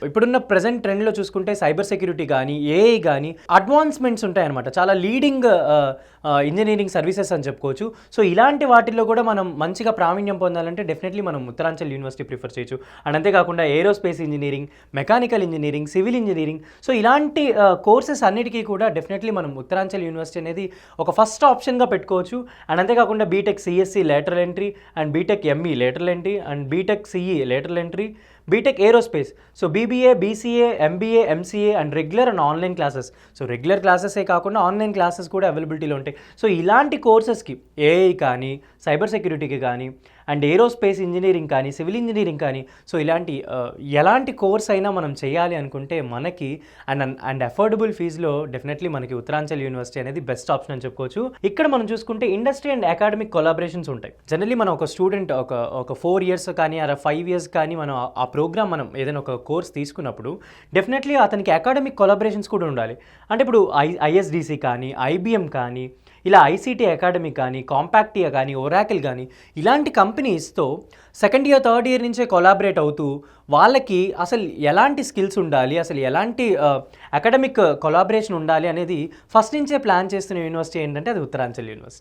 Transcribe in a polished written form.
ఇప్పుడున్న ప్రెజెంట్ ట్రెండ్లో చూసుకుంటే సైబర్ సెక్యూరిటీ కానీ ఏఐ కానీ అడ్వాన్స్మెంట్స్ ఉంటాయన్నమాట. చాలా లీడింగ్ ఇంజనీరింగ్ సర్వీసెస్ అని చెప్పుకోవచ్చు. సో ఇలాంటి వాటిల్లో కూడా మనం మంచిగా ప్రావీణ్యం పొందాలంటే డెఫినెట్లీ మనం ఉత్తరాంచల్ యూనివర్సిటీ ప్రిఫర్ చేయొచ్చు. అండ్ అంతేకాకుండా aerospace engineering, mechanical engineering, civil engineering, so ఇలాంటి కోర్సెస్ అన్నిటికీ కూడా డెఫినెట్లీ మనం ఉత్తరాంచల్ యూనివర్సిటీ అనేది ఒక ఫస్ట్ ఆప్షన్గా పెట్టుకోవచ్చు. అండ్ అంతేకాకుండా BTech CSC lateral entry, and BTech ME lateral entry, and BTech CE lateral entry, BTech aerospace, so BBA, BCA, MBA, MCA and regular and online classes. So regular క్లాసెసే కాకుండా online classes కూడా అవైలబిలిటీలో ఉంటాయి. So ఇలాంటి కోర్సెస్కి AI కానీ, cyber సెక్యూరిటీకి కానీ, and aerospace engineering కానీ, civil engineering కానీ, సో ఇలాంటి ఎలాంటి కోర్స్ అయినా మనం చేయాలి అనుకుంటే మనకి అండ్ అఫోర్డబుల్ ఫీజులో డెఫినెట్లీ మనకి ఉత్తరాంచల్ యూనివర్సిటీ అనేది బెస్ట్ ఆప్షన్ అని చెప్పుకోవచ్చు. ఇక్కడ మనం చూసుకుంటే ఇండస్ట్రీ అండ్ అకాడమిక్ కొలాబరేషన్స్ ఉంటాయి. జనరల్లీ మనం ఒక స్టూడెంట్ ఒక 4 years కానీ 5 years కానీ మనం ఆ ప్రోగ్రామ్ మనం ఏదైనా ఒక కోర్స్ తీసుకున్నప్పుడు డెఫినెట్లీ అతనికి అకాడమిక్ కొలాబరేషన్స్ కూడా ఉండాలి. అంటే ఇప్పుడు ఐఎస్డిసి కానీ, ఐబిఎం కానీ, ఇలా ఐసీటీ అకాడమీ కానీ, కాంపాక్టియా కానీ, ఒరాకిల్ కానీ ఇలాంటి కంపెనీస్తో సెకండ్ ఇయర్, థర్డ్ ఇయర్ నుంచే కొలాబరేట్ అవుతూ వాళ్ళకి అసలు ఎలాంటి స్కిల్స్ ఉండాలి, అసలు ఎలాంటి అకాడమిక్ కొలాబరేషన్ ఉండాలి అనేది ఫస్ట్ నుంచే ప్లాన్ చేస్తున్న యూనివర్సిటీ ఏంటంటే అది ఉత్తరాంచల్ యూనివర్సిటీ.